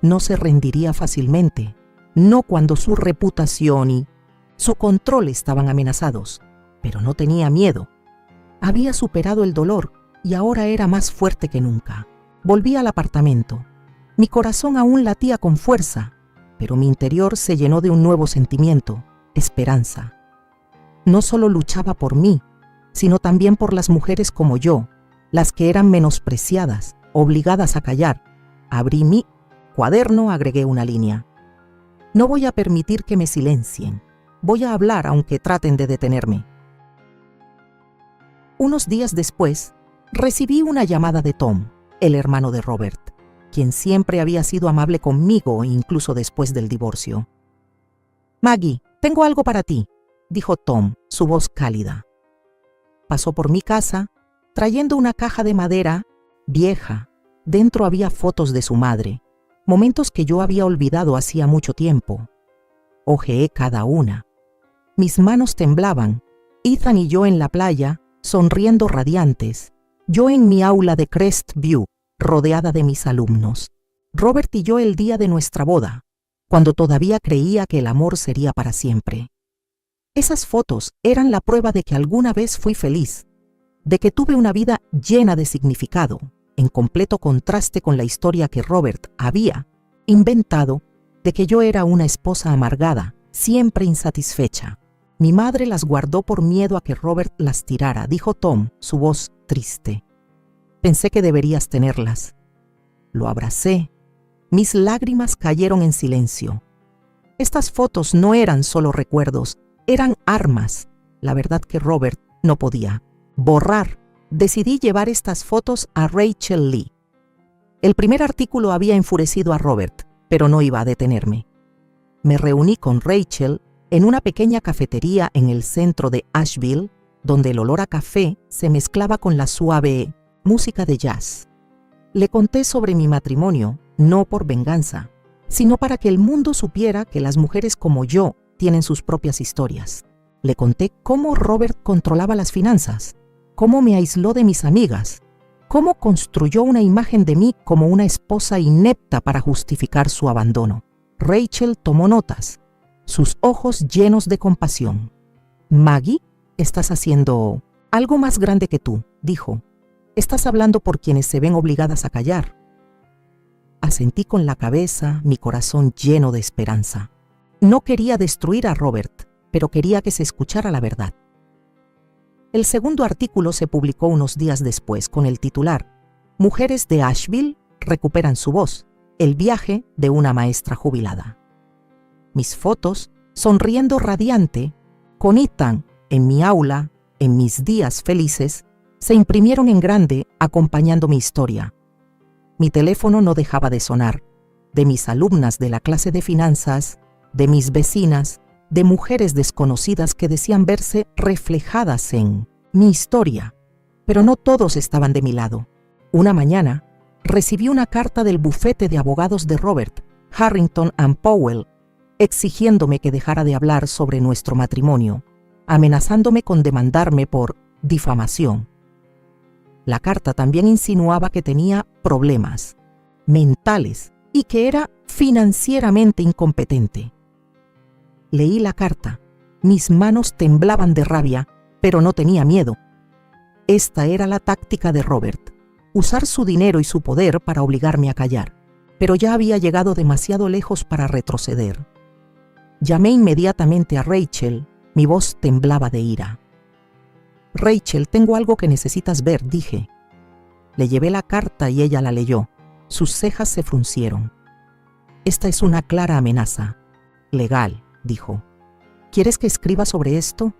no se rendiría fácilmente, no cuando su reputación y su control estaban amenazados, pero no tenía miedo. Había superado el dolor y ahora era más fuerte que nunca. Volví al apartamento. Mi corazón aún latía con fuerza, pero mi interior se llenó de un nuevo sentimiento, esperanza. No solo luchaba por mí, sino también por las mujeres como yo, las que eran menospreciadas, obligadas a callar. Abrí mi cuaderno, agregué una línea. No voy a permitir que me silencien. Voy a hablar aunque traten de detenerme. Unos días después, recibí una llamada de Tom, el hermano de Robert, quien siempre había sido amable conmigo incluso después del divorcio. «Maggie, tengo algo para ti», dijo Tom, su voz cálida. Pasó por mi casa, trayendo una caja de madera vieja. Dentro había fotos de su madre, momentos que yo había olvidado hacía mucho tiempo. Hojeé cada una. Mis manos temblaban, Ethan y yo en la playa, sonriendo radiantes, yo en mi aula de Crestview, rodeada de mis alumnos. Robert y yo el día de nuestra boda, cuando todavía creía que el amor sería para siempre. Esas fotos eran la prueba de que alguna vez fui feliz, de que tuve una vida llena de significado, en completo contraste con la historia que Robert había inventado de que yo era una esposa amargada, siempre insatisfecha. Mi madre las guardó por miedo a que Robert las tirara, dijo Tom, su voz triste. Pensé que deberías tenerlas. Lo abracé. Mis lágrimas cayeron en silencio. Estas fotos no eran solo recuerdos, eran armas. La verdad que Robert no podía borrar. Decidí llevar estas fotos a Rachel Lee. El primer artículo había enfurecido a Robert, pero no iba a detenerme. Me reuní con Rachel en una pequeña cafetería en el centro de Asheville, donde el olor a café se mezclaba con la suave música de jazz. Le conté sobre mi matrimonio, no por venganza, sino para que el mundo supiera que las mujeres como yo tienen sus propias historias. Le conté cómo Robert controlaba las finanzas, cómo me aisló de mis amigas, cómo construyó una imagen de mí como una esposa inepta para justificar su abandono. Rachel tomó notas, sus ojos llenos de compasión. «Maggie, estás haciendo algo más grande que tú», dijo. «Estás hablando por quienes se ven obligadas a callar». Asentí con la cabeza, mi corazón lleno de esperanza. No quería destruir a Robert, pero quería que se escuchara la verdad. El segundo artículo se publicó unos días después con el titular «Mujeres de Asheville recuperan su voz. El viaje de una maestra jubilada». Mis fotos, sonriendo radiante, con Ethan en mi aula, en mis días felices, se imprimieron en grande acompañando mi historia. Mi teléfono no dejaba de sonar, de mis alumnas de la clase de finanzas, de mis vecinas, de mujeres desconocidas que decían verse reflejadas en mi historia, pero no todos estaban de mi lado. Una mañana, recibí una carta del bufete de abogados de Robert, Harrington and Powell, exigiéndome que dejara de hablar sobre nuestro matrimonio, amenazándome con demandarme por difamación. La carta también insinuaba que tenía problemas mentales y que era financieramente incompetente. Leí la carta. Mis manos temblaban de rabia, pero no tenía miedo. Esta era la táctica de Robert, usar su dinero y su poder para obligarme a callar, pero ya había llegado demasiado lejos para retroceder. Llamé inmediatamente a Rachel, mi voz temblaba de ira. «Rachel, tengo algo que necesitas ver», dije. Le llevé la carta y ella la leyó. Sus cejas se fruncieron. «Esta es una clara amenaza. Legal», dijo. «¿Quieres que escriba sobre esto?»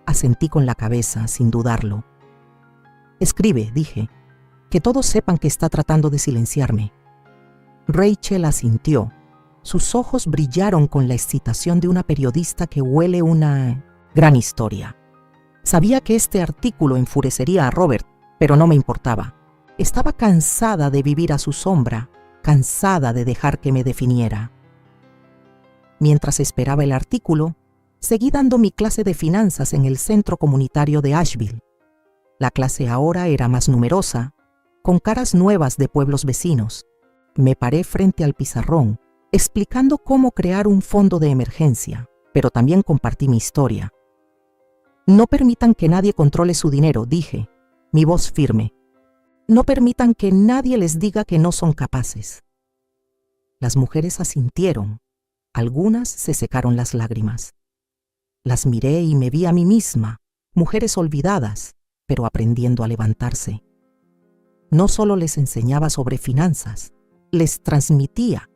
Asentí con la cabeza, sin dudarlo. «Escribe», dije. «Que todos sepan que está tratando de silenciarme». Rachel asintió. Sus ojos brillaron con la excitación de una periodista que huele una gran historia. Sabía que este artículo enfurecería a Robert, pero no me importaba. Estaba cansada de vivir a su sombra, cansada de dejar que me definiera. Mientras esperaba el artículo, seguí dando mi clase de finanzas en el centro comunitario de Asheville. La clase ahora era más numerosa, con caras nuevas de pueblos vecinos. Me paré frente al pizarrón, explicando cómo crear un fondo de emergencia, pero también compartí mi historia. No permitan que nadie controle su dinero, dije, mi voz firme. No permitan que nadie les diga que no son capaces. Las mujeres asintieron. Algunas se secaron las lágrimas. Las miré y me vi a mí misma, mujeres olvidadas, pero aprendiendo a levantarse. No solo les enseñaba sobre finanzas, les transmitía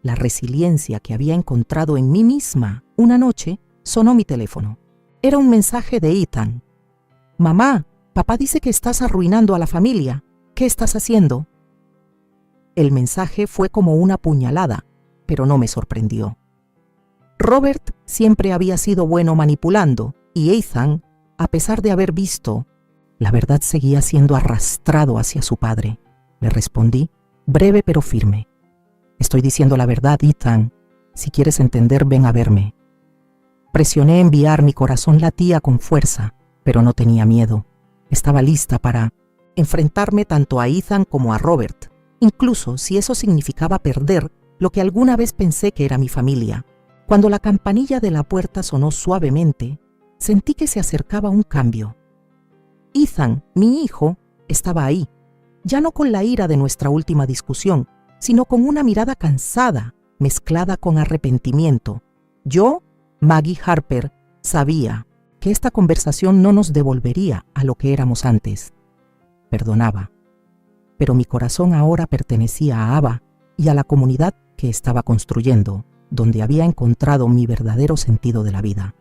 la resiliencia que había encontrado en mí misma. Una noche sonó mi teléfono. Era un mensaje de Ethan. «Mamá, papá dice que estás arruinando a la familia. ¿Qué estás haciendo?» El mensaje fue como una puñalada, pero no me sorprendió. Robert siempre había sido bueno manipulando y Ethan, a pesar de haber visto, la verdad seguía siendo arrastrado hacia su padre. Le respondí, breve pero firme. «Estoy diciendo la verdad, Ethan. Si quieres entender, ven a verme». Presioné enviar, mi corazón latía con fuerza, pero no tenía miedo. Estaba lista para enfrentarme tanto a Ethan como a Robert, incluso si eso significaba perder lo que alguna vez pensé que era mi familia. Cuando la campanilla de la puerta sonó suavemente, sentí que se acercaba un cambio. Ethan, mi hijo, estaba ahí, ya no con la ira de nuestra última discusión, sino con una mirada cansada, mezclada con arrepentimiento. Yo, Maggie Harper, sabía que esta conversación no nos devolvería a lo que éramos antes. Perdonaba, pero mi corazón ahora pertenecía a Ava y a la comunidad que estaba construyendo, donde había encontrado mi verdadero sentido de la vida.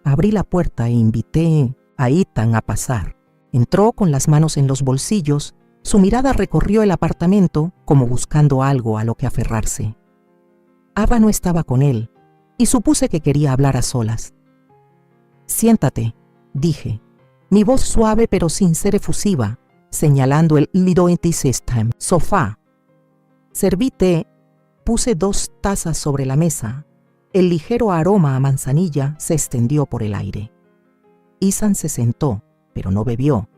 Abrí la puerta e invité a Ethan a pasar. Entró con las manos en los bolsillos, su mirada recorrió el apartamento como buscando algo a lo que aferrarse. Ava no estaba con él, y supuse que quería hablar a solas. «Siéntate», dije, mi voz suave pero sin ser efusiva, señalando el Lidonity System sofá. Serví té, puse 2 tazas sobre la mesa. El ligero aroma a manzanilla se extendió por el aire. Ethan se sentó, pero no bebió.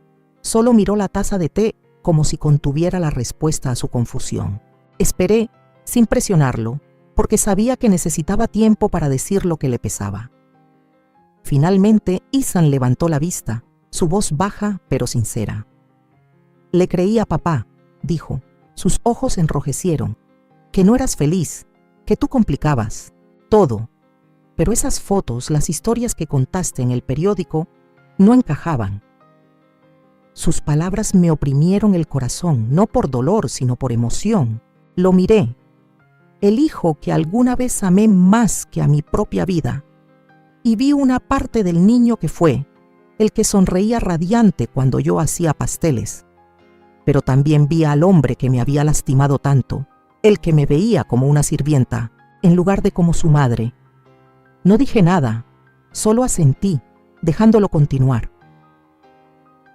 Solo miró la taza de té como si contuviera la respuesta a su confusión. Esperé, sin presionarlo, porque sabía que necesitaba tiempo para decir lo que le pesaba. Finalmente, Ethan levantó la vista, su voz baja pero sincera. «Le creí a papá», dijo. Sus ojos enrojecieron. «Que no eras feliz, que tú complicabas todo. Pero esas fotos, las historias que contaste en el periódico, no encajaban». Sus palabras me oprimieron el corazón, no por dolor, sino por emoción. Lo miré. El hijo que alguna vez amé más que a mi propia vida. Y vi una parte del niño que fue, el que sonreía radiante cuando yo hacía pasteles. Pero también vi al hombre que me había lastimado tanto, el que me veía como una sirvienta, en lugar de como su madre. No dije nada, solo asentí, dejándolo continuar.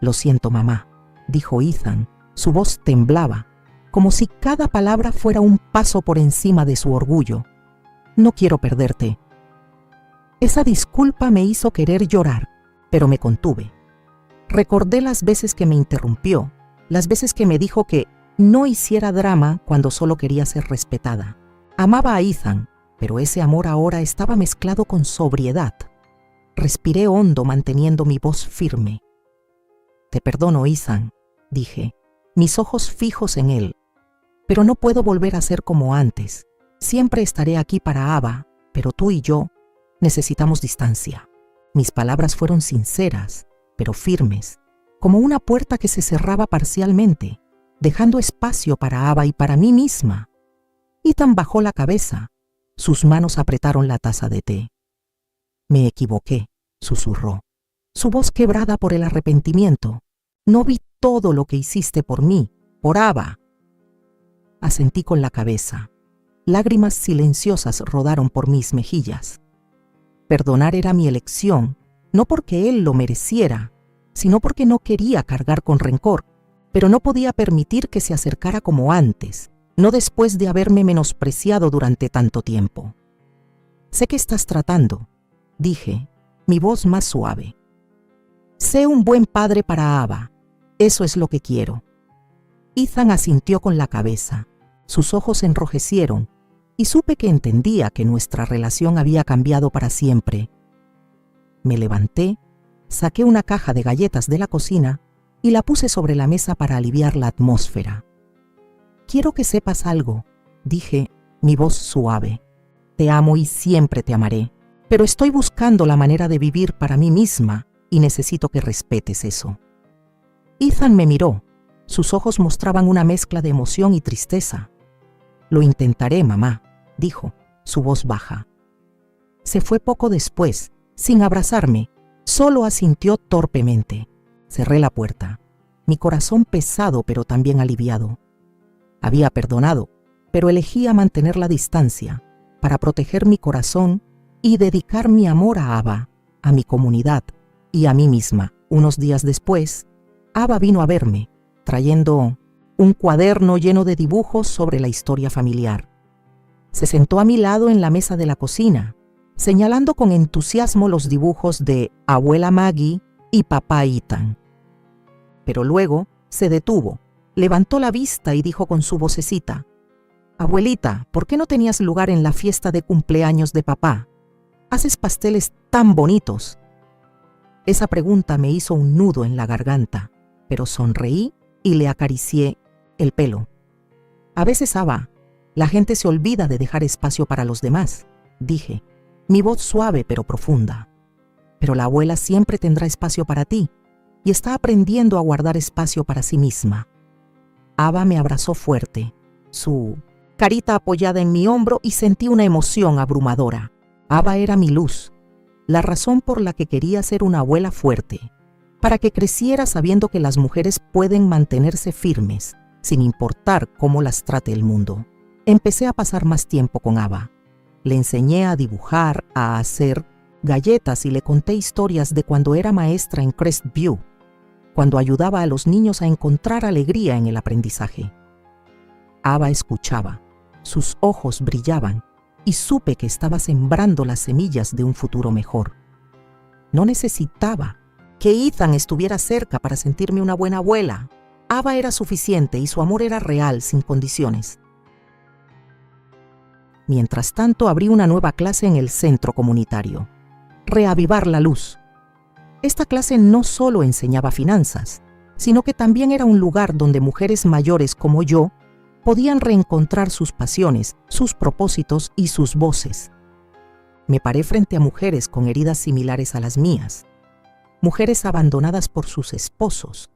«Lo siento, mamá», dijo Ethan. Su voz temblaba, como si cada palabra fuera un paso por encima de su orgullo. «No quiero perderte». Esa disculpa me hizo querer llorar, pero me contuve. Recordé las veces que me interrumpió, las veces que me dijo que no hiciera drama cuando solo quería ser respetada. Amaba a Ethan, pero ese amor ahora estaba mezclado con sobriedad. Respiré hondo manteniendo mi voz firme. «Te perdono, Ethan», dije, mis ojos fijos en él. «Pero no puedo volver a ser como antes. Siempre estaré aquí para Ava, pero tú y yo necesitamos distancia». Mis palabras fueron sinceras, pero firmes, como una puerta que se cerraba parcialmente, dejando espacio para Ava y para mí misma. Ethan bajó la cabeza. Sus manos apretaron la taza de té. «Me equivoqué», susurró, su voz quebrada por el arrepentimiento. «No vi todo lo que hiciste por mí, por Ava». Asentí con la cabeza. Lágrimas silenciosas rodaron por mis mejillas. Perdonar era mi elección, no porque él lo mereciera, sino porque no quería cargar con rencor, pero no podía permitir que se acercara como antes, no después de haberme menospreciado durante tanto tiempo. «Sé que estás tratando», dije, mi voz más suave. «Sé un buen padre para Ava. Eso es lo que quiero». Ethan asintió con la cabeza. Sus ojos se enrojecieron y supe que entendía que nuestra relación había cambiado para siempre. Me levanté, saqué una caja de galletas de la cocina y la puse sobre la mesa para aliviar la atmósfera. «Quiero que sepas algo», dije, mi voz suave. «Te amo y siempre te amaré, pero estoy buscando la manera de vivir para mí misma y necesito que respetes eso». Ethan me miró. Sus ojos mostraban una mezcla de emoción y tristeza. «Lo intentaré, mamá», dijo, su voz baja. Se fue poco después, sin abrazarme, solo asintió torpemente. Cerré la puerta, mi corazón pesado pero también aliviado. Había perdonado, pero elegía mantener la distancia para proteger mi corazón y dedicar mi amor a Ava, a mi comunidad y a mí misma. Unos días después, Ava vino a verme, trayendo un cuaderno lleno de dibujos sobre la historia familiar. Se sentó a mi lado en la mesa de la cocina, señalando con entusiasmo los dibujos de abuela Maggie y papá Ethan. Pero luego se detuvo, levantó la vista y dijo con su vocecita: «Abuelita, ¿por qué no tenías lugar en la fiesta de cumpleaños de papá? Haces pasteles tan bonitos». Esa pregunta me hizo un nudo en la garganta, pero sonreí y le acaricié el pelo. «A veces, Ava, la gente se olvida de dejar espacio para los demás», dije, mi voz suave pero profunda. «Pero la abuela siempre tendrá espacio para ti y está aprendiendo a guardar espacio para sí misma». Ava me abrazó fuerte, su carita apoyada en mi hombro, y sentí una emoción abrumadora. Ava era mi luz, la razón por la que quería ser una abuela fuerte, para que creciera sabiendo que las mujeres pueden mantenerse firmes, sin importar cómo las trate el mundo. Empecé a pasar más tiempo con Ava. Le enseñé a dibujar, a hacer galletas y le conté historias de cuando era maestra en Crestview, cuando ayudaba a los niños a encontrar alegría en el aprendizaje. Ava escuchaba, sus ojos brillaban y supe que estaba sembrando las semillas de un futuro mejor. No necesitaba que Ethan estuviera cerca para sentirme una buena abuela. Ava era suficiente y su amor era real, sin condiciones. Mientras tanto, abrí una nueva clase en el centro comunitario. Reavivar la luz. Esta clase no solo enseñaba finanzas, sino que también era un lugar donde mujeres mayores como yo podían reencontrar sus pasiones, sus propósitos y sus voces. Me paré frente a mujeres con heridas similares a las mías, mujeres abandonadas por sus esposos,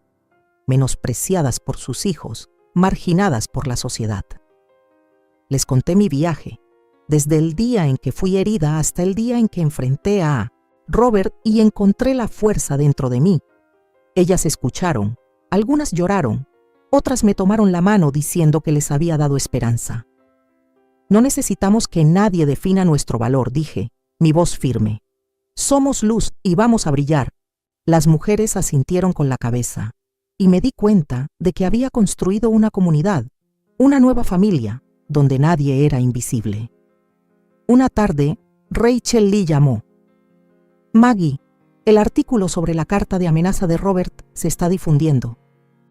menospreciadas por sus hijos, marginadas por la sociedad. Les conté mi viaje, desde el día en que fui herida hasta el día en que enfrenté a Robert y encontré la fuerza dentro de mí. Ellas escucharon, algunas lloraron, otras me tomaron la mano diciendo que les había dado esperanza. «No necesitamos que nadie defina nuestro valor», dije, mi voz firme. «Somos luz y vamos a brillar». Las mujeres asintieron con la cabeza y me di cuenta de que había construido una comunidad, una nueva familia, donde nadie era invisible. Una tarde, Rachel Lee llamó. «Maggie, el artículo sobre la carta de amenaza de Robert se está difundiendo»,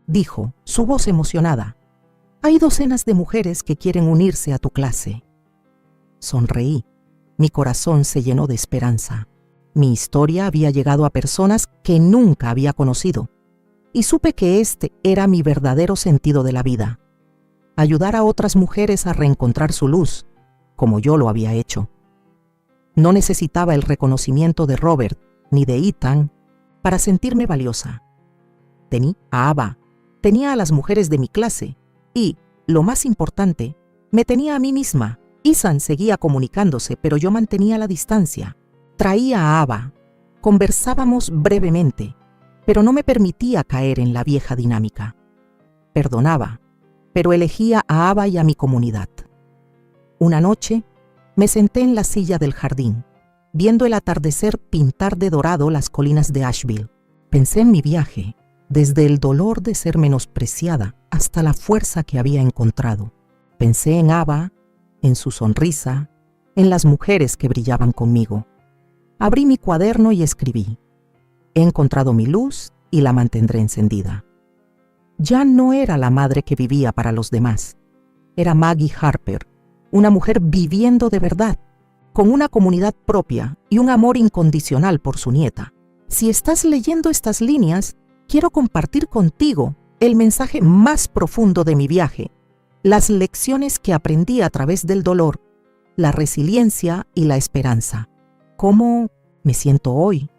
dijo, su voz emocionada. «Hay docenas de mujeres que quieren unirse a tu clase». Sonreí. Mi corazón se llenó de esperanza. Mi historia había llegado a personas que nunca había conocido, y supe que este era mi verdadero sentido de la vida: ayudar a otras mujeres a reencontrar su luz, como yo lo había hecho. No necesitaba el reconocimiento de Robert ni de Ethan para sentirme valiosa. Tenía a Ava, tenía a las mujeres de mi clase y, lo más importante, me tenía a mí misma. Ethan seguía comunicándose, pero yo mantenía la distancia. Traía a Ava, conversábamos brevemente, pero no me permitía caer en la vieja dinámica. Perdonaba, pero elegía a Ava y a mi comunidad. Una noche, me senté en la silla del jardín, viendo el atardecer pintar de dorado las colinas de Asheville. Pensé en mi viaje, desde el dolor de ser menospreciada hasta la fuerza que había encontrado. Pensé en Ava, en su sonrisa, en las mujeres que brillaban conmigo. Abrí mi cuaderno y escribí: «He encontrado mi luz y la mantendré encendida». Ya no era la madre que vivía para los demás. era Maggie Harper, una mujer viviendo de verdad, con una comunidad propia y un amor incondicional por su nieta. Si estás leyendo estas líneas, quiero compartir contigo el mensaje más profundo de mi viaje, las lecciones que aprendí a través del dolor, la resiliencia y la esperanza. ¿Cómo me siento hoy?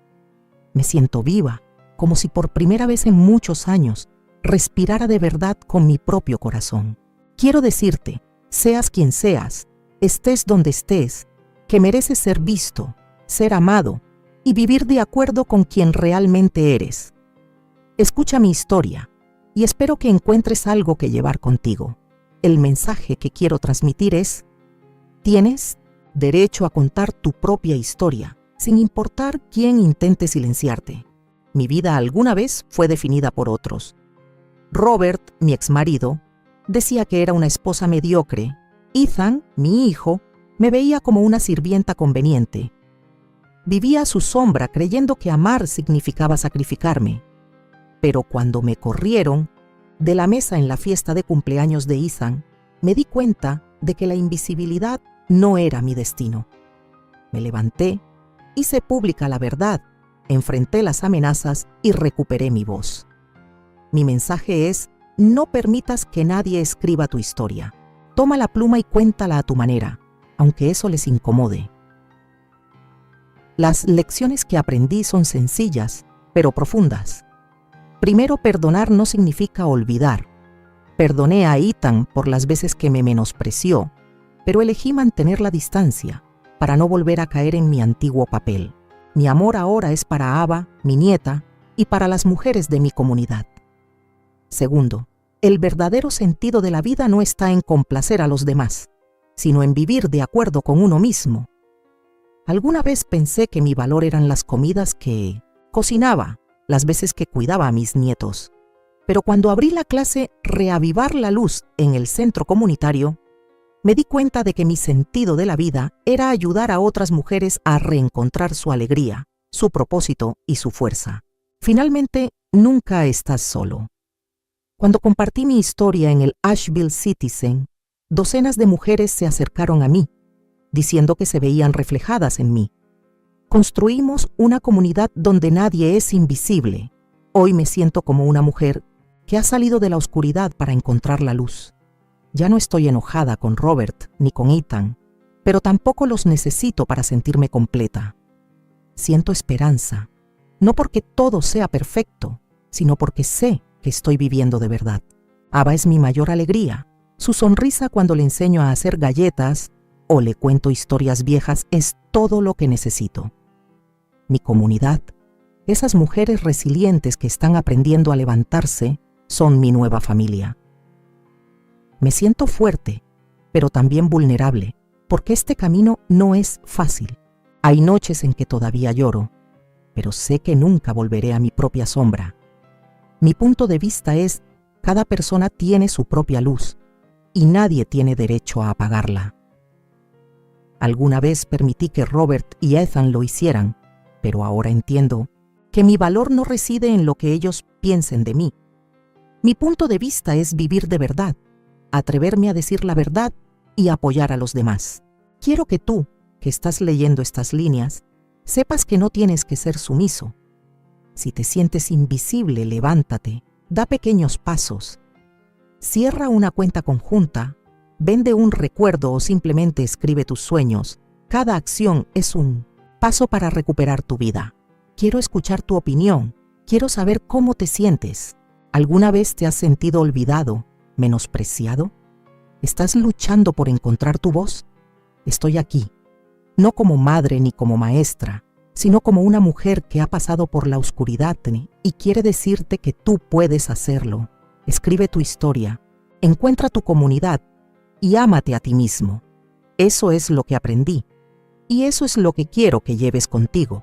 Me siento viva, como si por primera vez en muchos años respirara de verdad con mi propio corazón. Quiero decirte, seas quien seas, estés donde estés, que mereces ser visto, ser amado y vivir de acuerdo con quien realmente eres. Escucha mi historia y espero que encuentres algo que llevar contigo. El mensaje que quiero transmitir es: tienes derecho a contar tu propia historia, sin importar quién intente silenciarte. Mi vida alguna vez fue definida por otros. Robert, mi exmarido, decía que era una esposa mediocre. Ethan, mi hijo, me veía como una sirvienta conveniente. Vivía a su sombra creyendo que amar significaba sacrificarme. Pero cuando me corrieron de la mesa en la fiesta de cumpleaños de Ethan, me di cuenta de que la invisibilidad no era mi destino. Me levanté, hice pública la verdad, enfrenté las amenazas y recuperé mi voz. Mi mensaje es: no permitas que nadie escriba tu historia. Toma la pluma y cuéntala a tu manera, aunque eso les incomode. Las lecciones que aprendí son sencillas, pero profundas. Primero, perdonar no significa olvidar. Perdoné a Ethan por las veces que me menospreció, pero elegí mantener la distancia para no volver a caer en mi antiguo papel. Mi amor ahora es para Ava, mi nieta, y para las mujeres de mi comunidad. Segundo, el verdadero sentido de la vida no está en complacer a los demás, sino en vivir de acuerdo con uno mismo. Alguna vez pensé que mi valor eran las comidas que cocinaba, las veces que cuidaba a mis nietos. Pero cuando abrí la clase Reavivar la Luz en el centro comunitario, me di cuenta de que mi sentido de la vida era ayudar a otras mujeres a reencontrar su alegría, su propósito y su fuerza. Finalmente, nunca estás solo. Cuando compartí mi historia en el Asheville Citizen, docenas de mujeres se acercaron a mí, diciendo que se veían reflejadas en mí. Construimos una comunidad donde nadie es invisible. Hoy me siento como una mujer que ha salido de la oscuridad para encontrar la luz. Ya no estoy enojada con Robert ni con Ethan, pero tampoco los necesito para sentirme completa. Siento esperanza, no porque todo sea perfecto, sino porque sé que estoy viviendo de verdad. Ava es mi mayor alegría. Su sonrisa cuando le enseño a hacer galletas o le cuento historias viejas es todo lo que necesito. Mi comunidad, esas mujeres resilientes que están aprendiendo a levantarse, son mi nueva familia. Me siento fuerte, pero también vulnerable, porque este camino no es fácil. Hay noches en que todavía lloro, pero sé que nunca volveré a mi propia sombra. Mi punto de vista es: cada persona tiene su propia luz y nadie tiene derecho a apagarla. Alguna vez permití que Robert y Ethan lo hicieran, pero ahora entiendo que mi valor no reside en lo que ellos piensen de mí. Mi punto de vista es vivir de verdad, atreverme a decir la verdad y apoyar a los demás. Quiero que tú, que estás leyendo estas líneas, sepas que no tienes que ser sumiso. Si te sientes invisible, levántate, da pequeños pasos. Cierra una cuenta conjunta, vende un recuerdo o simplemente escribe tus sueños. Cada acción es un paso para recuperar tu vida. Quiero escuchar tu opinión. Quiero saber cómo te sientes. ¿Alguna vez te has sentido olvidado, menospreciado? ¿Estás luchando por encontrar tu voz? Estoy aquí, no como madre ni como maestra, sino como una mujer que ha pasado por la oscuridad y quiere decirte que tú puedes hacerlo. Escribe tu historia, encuentra tu comunidad y ámate a ti mismo. Eso es lo que aprendí y eso es lo que quiero que lleves contigo.